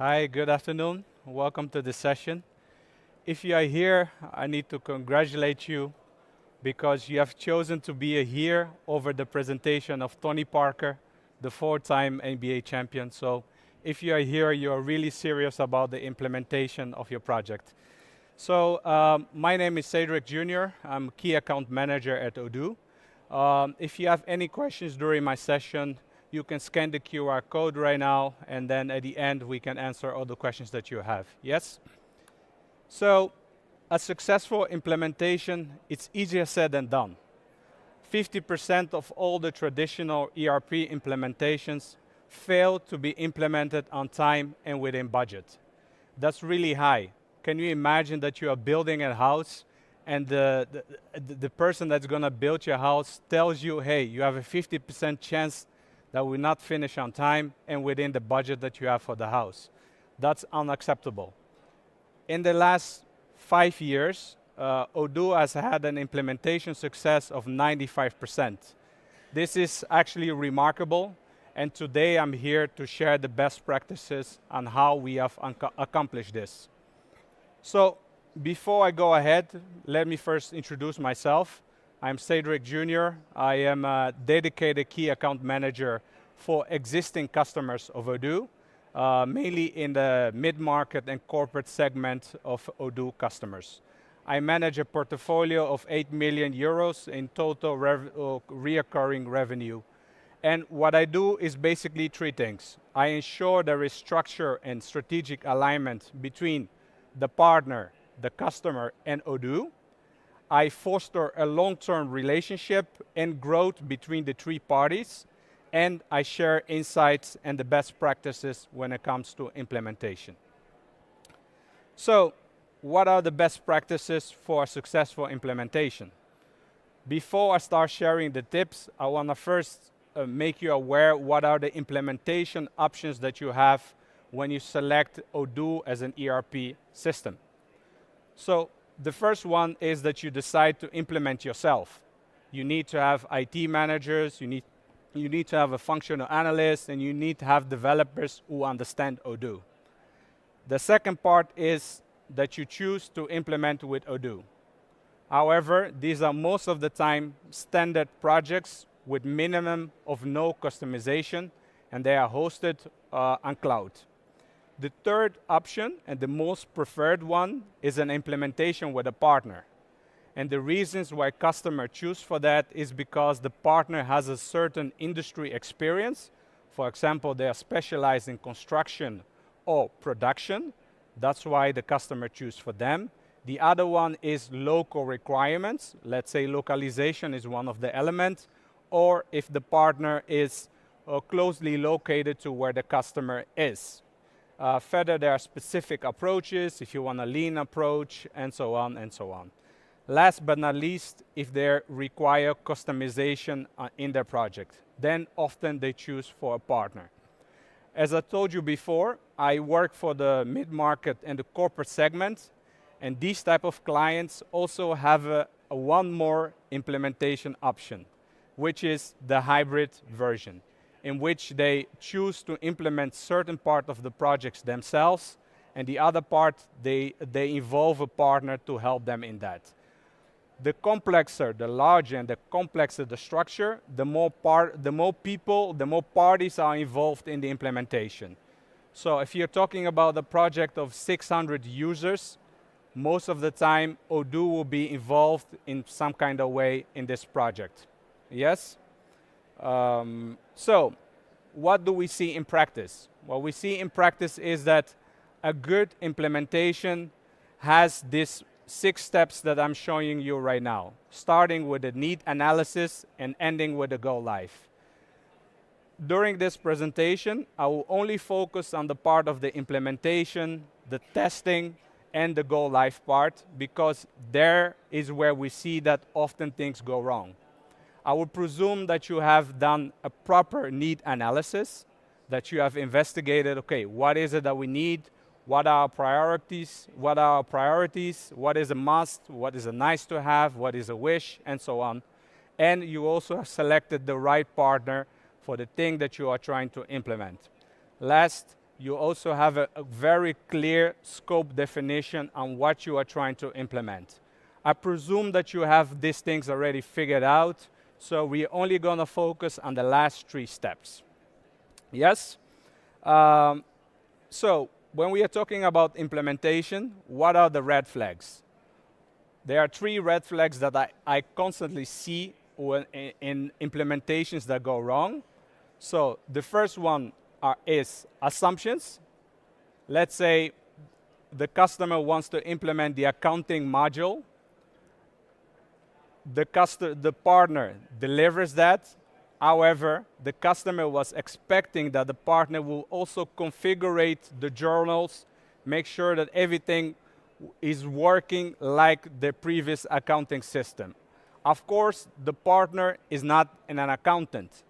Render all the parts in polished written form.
Hi, good afternoon. Welcome to this session. If you are here, I need to congratulate you because you have chosen to be here over the presentation of Tony Parker, the four-time NBA champion. So if you are here, you are really serious about the implementation of your project. So my name is Cedric Jr. I'm Key Account Manager at Odoo. If you have any questions during my session, you can scan the QR code right now, and then at the end, we can answer all the questions that you have. Yes? So a successful implementation, it's easier said than done. 50% of all the traditional ERP implementations fail to be implemented on time and within budget. That's really high. Can you imagine that you are building a house and the person that's going to build your house tells you, hey, you have a 50% chance that will not finish on time and within the budget that you have for the house. That's unacceptable. In the last 5 years, Odoo has had an implementation success of 95%. This is actually remarkable, and today I'm here to share the best practices on how we have accomplished this. So before I go ahead, let me first introduce myself. I'm Cedric Jr. I am a dedicated key account manager for existing customers of Odoo, mainly in the mid-market and corporate segment of Odoo customers. I manage a portfolio of 8 million euros in total reoccurring revenue. And what I do is basically three things. I ensure there is structure and strategic alignment between the partner, the customer, and Odoo. I foster a long-term relationship and growth between the three parties, and I share insights and the best practices when it comes to implementation. So, what are the best practices for a successful implementation? Before I start sharing the tips, I want to first make you aware what are the implementation options that you have when you select Odoo as an ERP system. So, the first one is that you decide to implement yourself. You need to have IT managers, you need to have a functional analyst, and you need to have developers who understand Odoo. The second part is that you choose to implement with Odoo. However, these are most of the time standard projects with minimum of no customization, and they are hosted on cloud. The third option, and the most preferred one, is an implementation with a partner. And the reasons why customers choose for that is because the partner has a certain industry experience. For example, they are specialized in construction or production. That's why the customer chooses for them. The other one is local requirements. Let's say localization is one of the elements, or if the partner is closely located to where the customer is. Further, there are specific approaches, if you want a lean approach, and so on and so on. Last but not least, if they require customization in their project, then often they choose for a partner. As I told you before, I work for the mid-market and the corporate segment, and these type of clients also have a one more implementation option, which is the hybrid version, in which they choose to implement certain part of the projects themselves, and the other part, they involve a partner to help them in that. The complexer, the larger and the complexer the structure, the more people, the more parties are involved in the implementation. So if you're talking about a project of 600 users, most of the time, Odoo will be involved in some kind of way in this project. Yes? So, what do we see in practice? What we see in practice is that a good implementation has these 6 steps that I'm showing you right now, starting with the need analysis and ending with the go live. During this presentation, I will only focus on the part of the implementation, the testing, and the go live part, because there is where we see that often things go wrong. I would presume that you have done a proper need analysis, that you have investigated, okay, what is it that we need? What are our priorities? What are our priorities? What is a must? What is a nice to have? What is a wish? And so on. And you also have selected the right partner for the thing that you are trying to implement. Last you also have a very clear scope definition on what you are trying to implement. I presume that you have these things already figured out, so we're only going to focus on the last 3 steps. Yes? So when we are talking about implementation, what are the red flags? There are 3 red flags that I constantly see when in implementations that go wrong. So the first one is assumptions. Let's say the customer wants to implement the accounting module. The partner delivers that. However, the customer was expecting that the partner will also configure the journals, make sure that everything is working like the previous accounting system. Of course, the partner is not an accountant.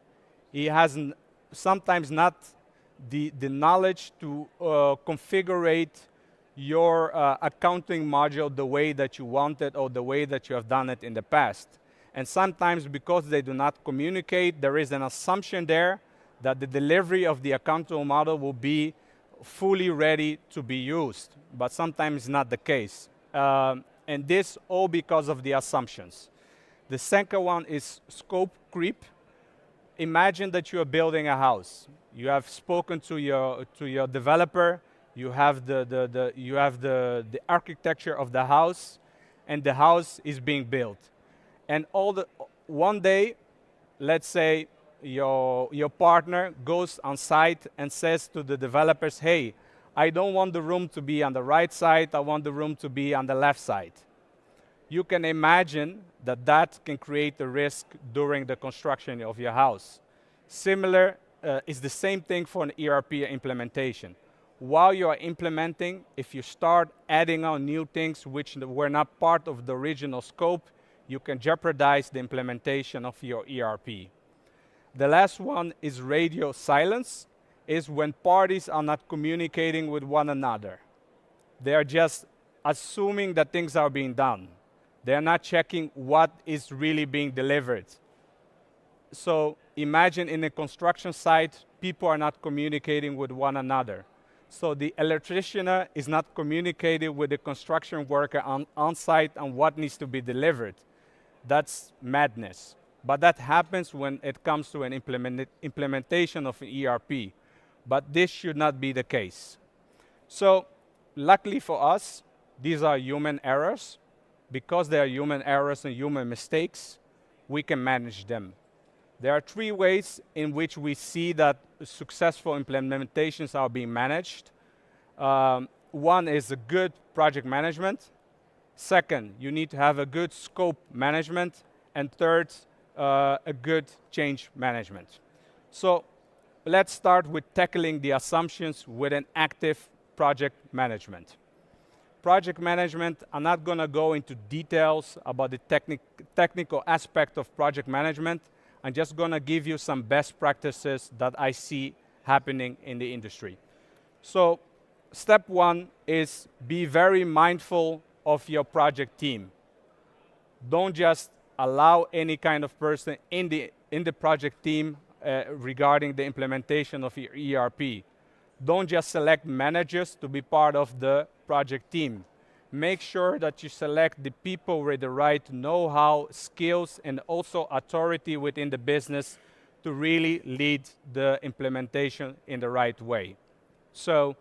He has sometimes not the knowledge to configure your accounting module the way that you want it or the way that you have done it in the past. And sometimes because they do not communicate, there is an assumption there that the delivery of the accounting model will be fully ready to be used, but sometimes it's not the case. And this all because of the assumptions. The second one is scope creep. Imagine that you are building a house. You have spoken to your developer. You have the architecture of the house, and the house is being built. And one day, let's say your partner goes on site and says to the developers, hey, I don't want the room to be on the right side, I want the room to be on the left side. You can imagine that that can create a risk during the construction of your house. Similar is the same thing for an ERP implementation. While you are implementing, if you start adding on new things which were not part of the original scope, you can jeopardize the implementation of your ERP. The last one is radio silence, is when parties are not communicating with one another. They are just assuming that things are being done. They are not checking what is really being delivered. So imagine in a construction site, people are not communicating with one another. So the electrician is not communicating with the construction worker on site on what needs to be delivered. That's madness. But that happens when it comes to an implementation of an ERP. But this should not be the case. So luckily for us, these are human errors. Because they are human errors and human mistakes, we can manage them. There are 3 ways in which we see that successful implementations are being managed. One is a good project management. Second, you need to have a good scope management. And third, a good change management. So let's start with tackling the assumptions with an active project management. Project management, I'm not going to go into details about the technical aspect of project management. I'm just going to give you some best practices that I see happening in the industry. So step 1 is be very mindful of your project team. Don't just allow any kind of person in the project team regarding the implementation of your ERP. Don't just select managers to be part of the project team. Make sure that you select the people with the right know-how, skills, and also authority within the business to really lead the implementation in the right way. So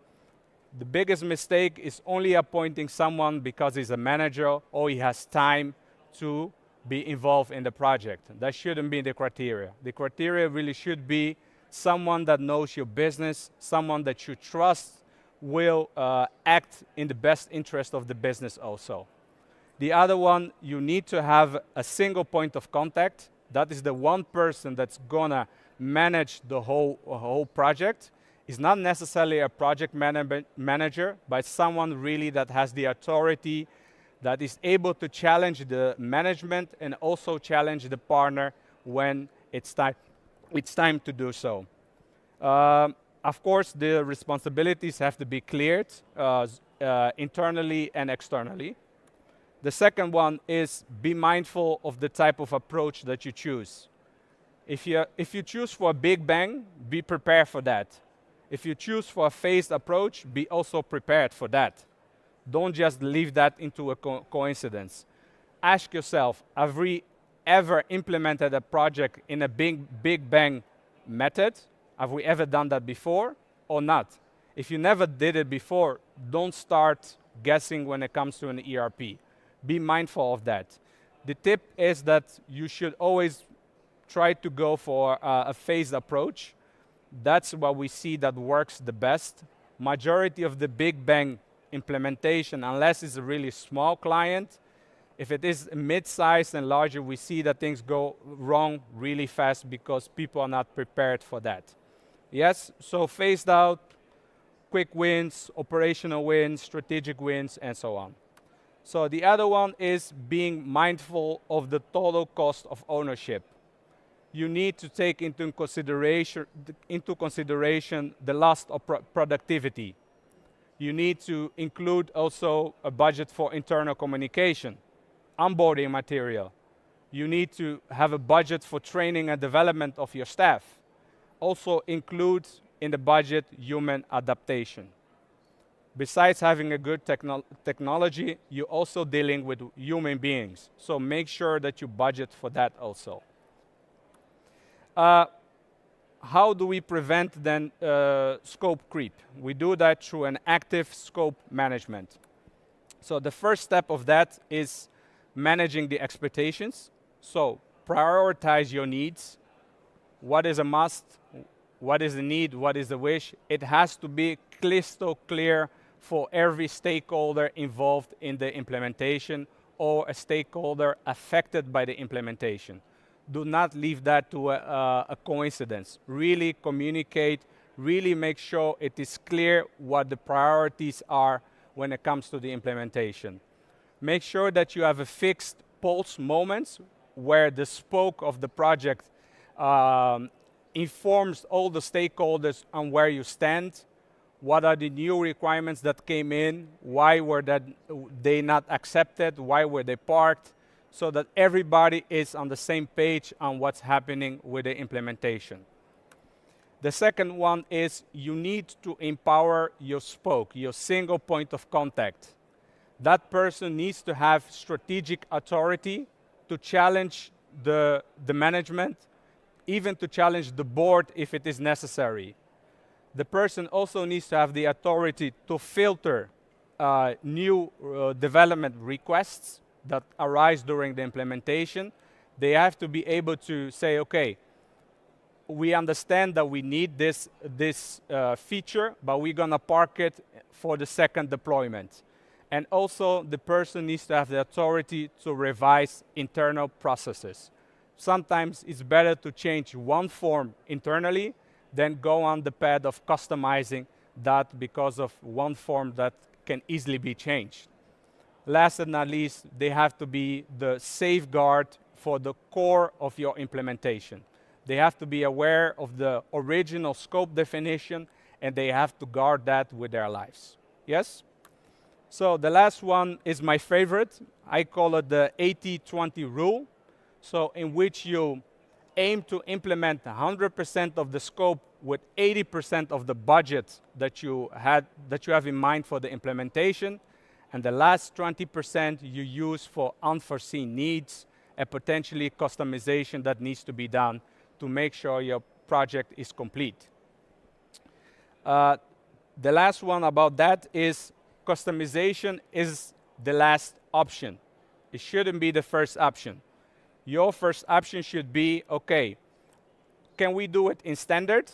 the biggest mistake is only appointing someone because he's a manager or he has time to be involved in the project. That shouldn't be the criteria. The criteria really should be someone that knows your business, someone that you trust will act in the best interest of the business also. The other one, you need to have a single point of contact. That is the one person that's gonna manage the whole project. It's not necessarily a project manager, but someone really that has the authority, that is able to challenge the management and also challenge the partner when it's time to do so. Of course, the responsibilities have to be cleared internally and externally. The second one is be mindful of the type of approach that you choose. If you choose for a big bang, be prepared for that. If you choose for a phased approach, be also prepared for that. Don't just leave that into a coincidence. Ask yourself, have we ever implemented a project in a big bang method? Have we ever done that before or not? If you never did it before, don't start guessing when it comes to an ERP. Be mindful of that. The tip is that you should always try to go for a phased approach. That's what we see that works the best. Majority of the big bang implementation, unless it's a really small client, if it is mid-sized and larger, we see that things go wrong really fast because people are not prepared for that. Yes, so phased out, quick wins, operational wins, strategic wins, and so on. So the other one is being mindful of the total cost of ownership. You need to take into consideration the loss of productivity. You need to include also a budget for internal communication, onboarding material. You need to have a budget for training and development of your staff. Also include in the budget human adaptation. Besides having a good technology, you're also dealing with human beings. So make sure that you budget for that also. How do we prevent then scope creep? We do that through an active scope management. So the first step of that is managing the expectations. So prioritize your needs. What is a must? What is the need? What is the wish? It has to be crystal clear for every stakeholder involved in the implementation or a stakeholder affected by the implementation. Do not leave that to a coincidence. Really communicate, really make sure it is clear what the priorities are when it comes to the implementation. Make sure that you have a fixed pulse moments where the spoke of the project informs all the stakeholders on where you stand. What are the new requirements that came in? Why were they not accepted? Why were they parked? So that everybody is on the same page on what's happening with the implementation. The second one is you need to empower your spoke, your single point of contact. That person needs to have strategic authority to challenge the management, even to challenge the board if it is necessary. The person also needs to have the authority to filter new development requests that arise during the implementation. They have to be able to say, okay, we understand that we need this feature, but we're going to park it for the second deployment. And also, the person needs to have the authority to revise internal processes. Sometimes it's better to change one form internally than go on the path of customizing that because of one form that can easily be changed. Last but not least, they have to be the safeguard for the core of your implementation. They have to be aware of the original scope definition, and they have to guard that with their lives. Yes? So the last one is my favorite. I call it the 80-20 rule. So in which you aim to implement 100% of the scope with 80% of the budget that you have in mind for the implementation, and the last 20% you use for unforeseen needs and potentially customization that needs to be done to make sure your project is complete. The last one about that is customization is the last option. It shouldn't be the first option. Your first option should be, okay, can we do it in standard?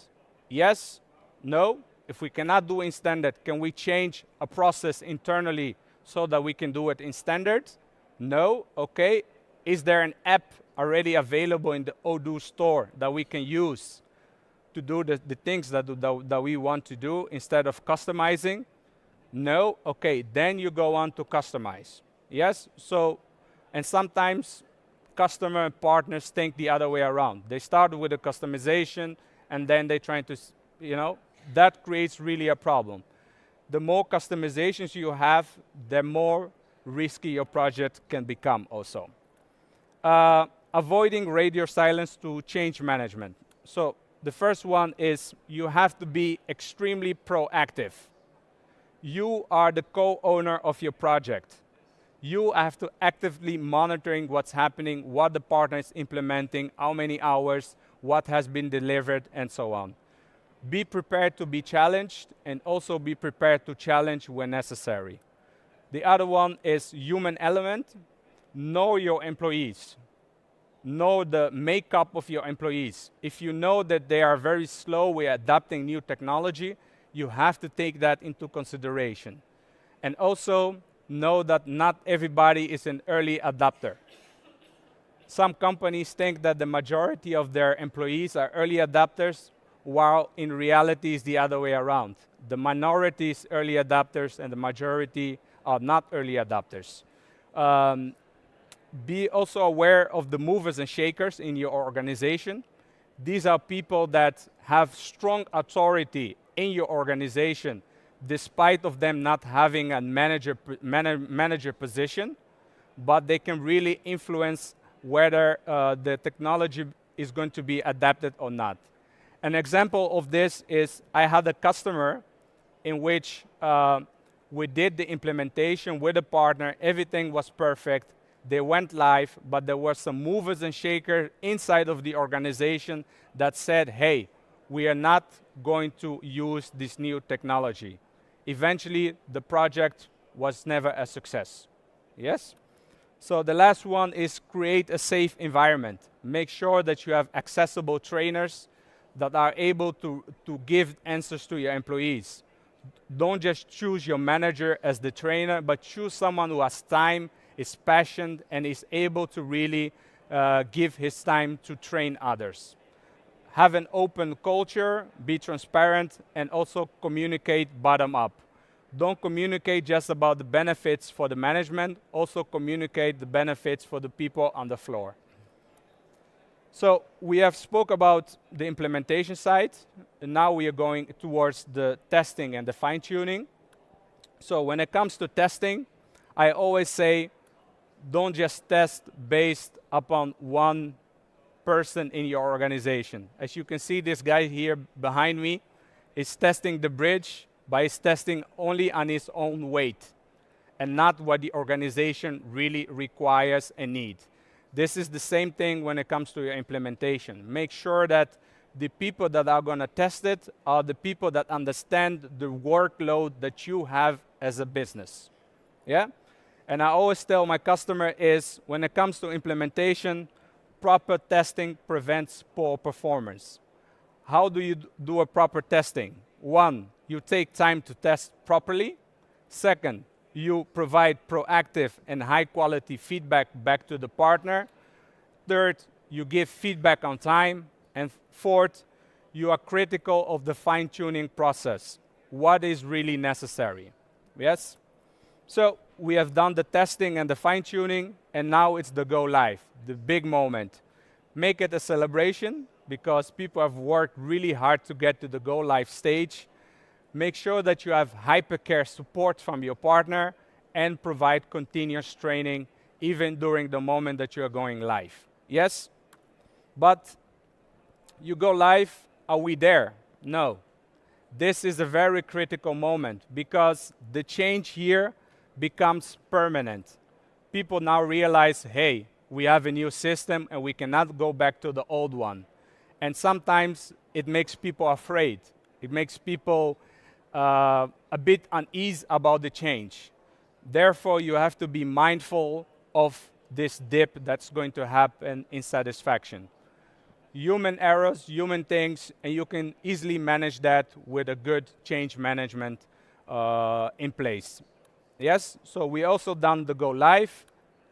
Yes, no. If we cannot do it in standard, can we change a process internally so that we can do it in standard? No, okay. Is there an app already available in the Odoo store that we can use to do the things that we want to do instead of customizing? No, okay, then you go on to customize. Yes, so, and sometimes customer and partners think the other way around. They start with a customization and then they're trying to, that creates really a problem. The more customizations you have, the more risky your project can become also. Avoiding radio silence to change management. So The first one is you have to be extremely proactive. You are the co-owner of your project. You have to actively monitoring what's happening, what the partner is implementing, how many hours, what has been delivered, and so on. Be prepared to be challenged, and also be prepared to challenge when necessary. The other one is human element. Know your employees. Know the makeup of your employees. If you know that they are very slow with adapting new technology, you have to take that into consideration. And also know that not everybody is an early adopter. Some companies think that the majority of their employees are early adopters, while in reality it's the other way around. The minority is early adopters and the majority are not early adopters. Be also aware of the movers and shakers in your organization. These are people that have strong authority in your organization, despite of them not having a manager position, but they can really influence whether the technology is going to be adapted or not. An example of this is I had a customer in which we did the implementation with a partner, everything was perfect, they went live, but there were some movers and shakers inside of the organization that said, hey, we are not going to use this new technology. Eventually, the project was never a success. Yes? So the last one is create a safe environment. Make sure that you have accessible trainers that are able to give answers to your employees. Don't just choose your manager as the trainer, but choose someone who has time, is passionate, and is able to really give his time to train others. Have an open culture, be transparent, and also communicate bottom up. Don't communicate just about the benefits for the management, also communicate the benefits for the people on the floor. So we have spoke about the implementation side, and now we are going towards the testing and the fine-tuning. So when it comes to testing, I always say, don't just test based upon one person in your organization. As you can see, this guy here behind me is testing the bridge, but he's testing only on his own weight and not what the organization really requires and needs. This is the same thing when it comes to your implementation. Make sure that the people that are going to test it are the people that understand the workload that you have as a business. Yeah? And I always tell my customer is, when it comes to implementation, proper testing prevents poor performance. How do you do a proper testing? One, you take time to test properly. Second, you provide proactive and high-quality feedback back to the partner. Third, you give feedback on time. And fourth, you are critical of the fine-tuning process. What is really necessary? Yes? So we have done the testing and the fine-tuning, and now it's the go live, the big moment. Make it a celebration, because people have worked really hard to get to the go live stage. Make sure that you have hypercare support from your partner and provide continuous training even during the moment that you are going live. Yes? But you go live, are we there? No. This is a very critical moment because the change here becomes permanent. People now realize, hey, we have a new system and we cannot go back to the old one. And sometimes it makes people afraid. It makes people a bit uneasy about the change. Therefore, you have to be mindful of this dip that's going to happen in satisfaction. Human errors, human things, and you can easily manage that with a good change management in place. Yes, so we also done the go live.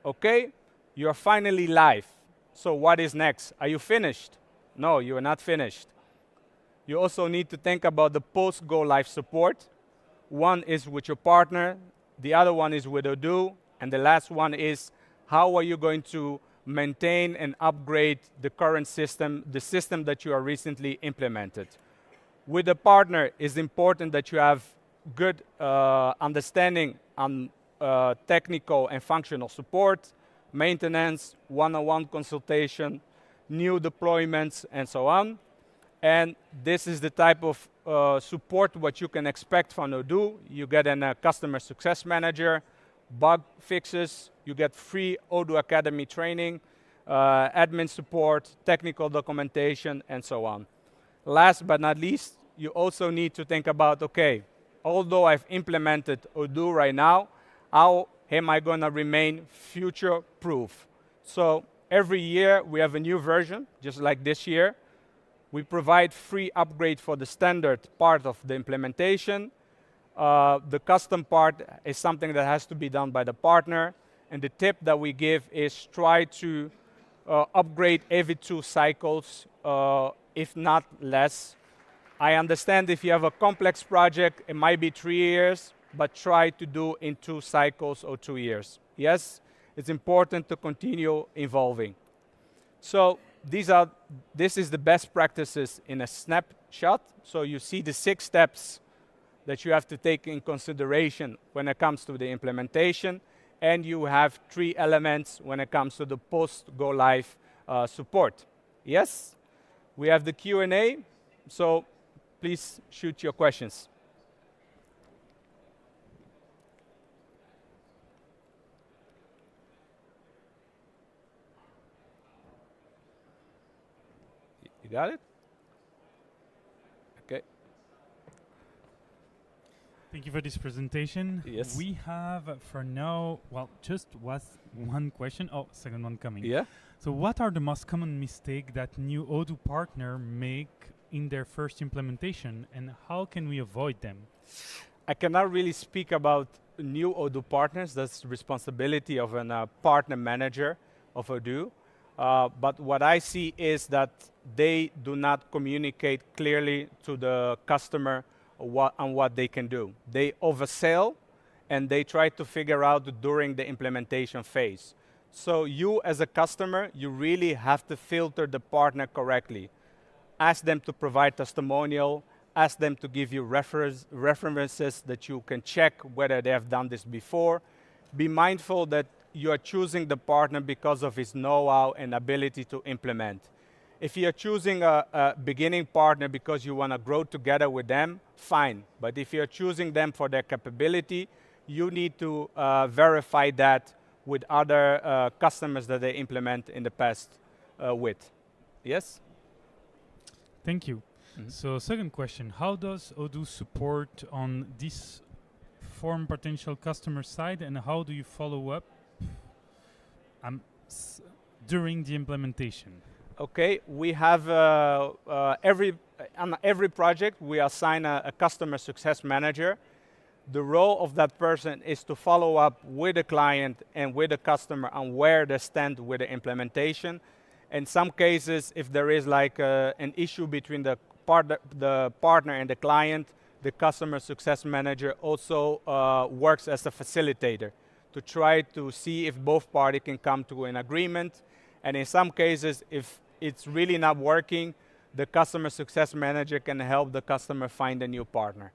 Okay, you're finally live. So what is next? Are you finished? No, you are not finished. You also need to think about the post-go live support. One is with your partner, the other one is with Odoo, and the last one is how are you going to maintain and upgrade the current system, the system that you are recently implemented. With the partner, it's important that you have good understanding on technical and functional support, maintenance, one-on-one consultation, new deployments, and so on. And this is the type of support what you can expect from Odoo. You get a customer success manager, bug fixes, you get free Odoo Academy training, admin support, technical documentation, and so on. Last but not least, you also need to think about, okay, although I've implemented Odoo right now, how am I going to remain future-proof? So every year we have a new version, just like this year. We provide free upgrade for the standard part of the implementation. The custom part is something that has to be done by the partner. And the tip that we give is try to upgrade every 2 cycles, if not less. I understand if you have a complex project, it might be 3 years, but try to do in 2 cycles or 2 years. Yes, it's important to continue evolving. So this is the best practices in a snapshot. So you see the 6 steps that you have to take in consideration when it comes to the implementation, and you have 3 elements when it comes to the post-go live support. Yes, we have the Q&A, so please shoot your questions. You got it? Okay. Thank you for this presentation. Yes. We have, for now, well, just was one question. Oh, second one coming. Yeah. So what are the most common mistakes that new Odoo partner make in their first implementation, and how can we avoid them? I cannot really speak about new Odoo partners. That's the responsibility of a partner manager of Odoo. But what I see is that they do not communicate clearly to the customer what they can do. They oversell, and they try to figure out during the implementation phase. So you, as a customer, you really have to filter the partner correctly. Ask them to provide testimonial, ask them to give you references that you can check whether they have done this before. Be mindful that you are choosing the partner because of his know-how and ability to implement. If you're choosing a beginning partner because you want to grow together with them, fine. But if you're choosing them for their capability, you need to verify that with other customers that they implement in the past with. Yes? Thank you. So second question, how does Odoo support on this form potential customer side, and how do you follow up during the implementation? Okay, we have on every project we assign a customer success manager. The role of that person is to follow up with the client and with the customer on where they stand with the implementation. In some cases, if there is like an issue between the partner and the client, the customer success manager also works as a facilitator to try to see if both parties can come to an agreement. And in some cases, if it's really not working, the customer success manager can help the customer find a new partner.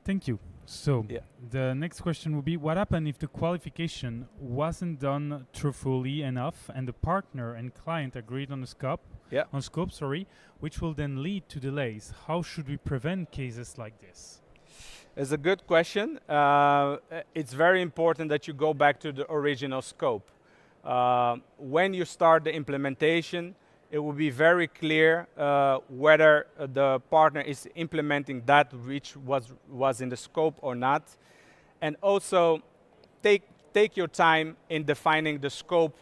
Thank you. So the next question will be, what happened if the qualification wasn't done truthfully enough and the partner and client agreed on the scope, which will then lead to delays? How should we prevent cases like this? It's a good question. It's very important that you go back to the original scope. When you start the implementation, it will be very clear whether the partner is implementing that which was in the scope or not. And also, take your time in defining the scope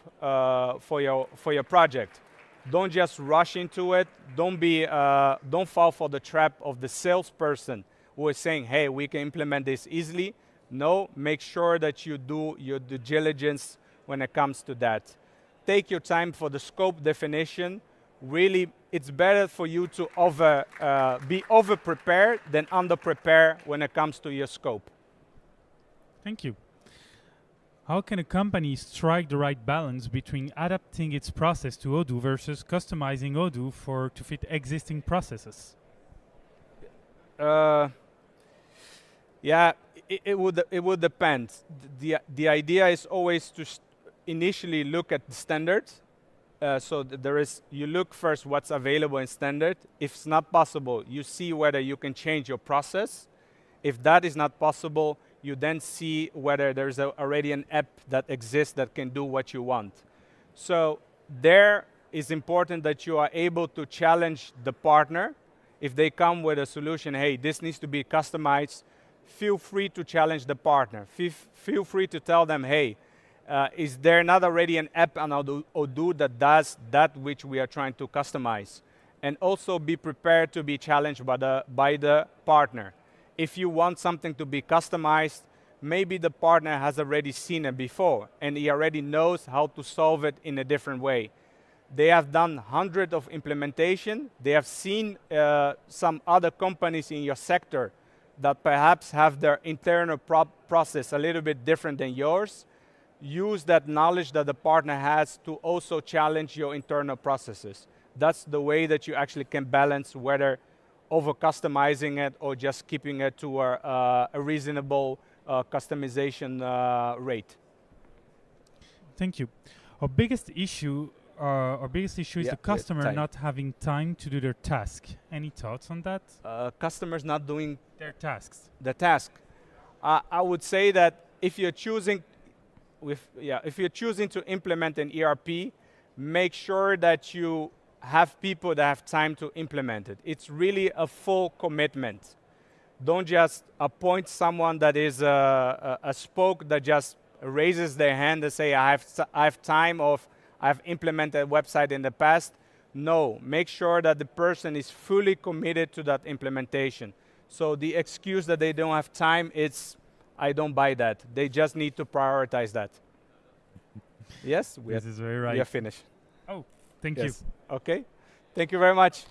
for your project. Don't just rush into it. Don't fall for the trap of the salesperson who is saying, hey, we can implement this easily. No, make sure that you do your due diligence when it comes to that. Take your time for the scope definition. Really, it's better for you to be over-prepared than under-prepared when it comes to your scope. Thank you. How can a company strike the right balance between adapting its process to Odoo versus customizing Odoo to fit existing processes? Yeah, it would depend. The idea is always to initially look at the standards you look first what's available in standard. If it's not possible, you see whether you can change your process. If that is not possible, you then see whether there's already an app that exists that can do what you want. So there is important that you are able to challenge the partner. If they come with a solution, hey, this needs to be customized, feel free to challenge the partner. Feel free to tell them, hey, is there not already an app on Odoo that does that which we are trying to customize? And also be prepared to be challenged by the partner. If you want something to be customized, maybe the partner has already seen it before, and he already knows how to solve it in a different way. They have done hundreds of implementation. They have seen some other companies in your sector that perhaps have their internal process a little bit different than yours. Use that knowledge that the partner has to also challenge your internal processes. That's the way that you actually can balance whether over-customizing it or just keeping it to a reasonable customization rate. Thank you. Our biggest issue is the customer not having time to do their task. Any thoughts on that? Customers not doing their tasks. The task. I would say that if you're choosing to implement an ERP, make sure that you have people that have time to implement it. It's really a full commitment. Don't just appoint someone that is a spoke that just raises their hand and say, I have time, or I've implemented a website in the past. No, make sure that the person is fully committed to that implementation. So the excuse that they don't have time, I don't buy that. They just need to prioritize that. Yes? This is very right. We are finished. Oh, thank you. Okay. Thank you very much.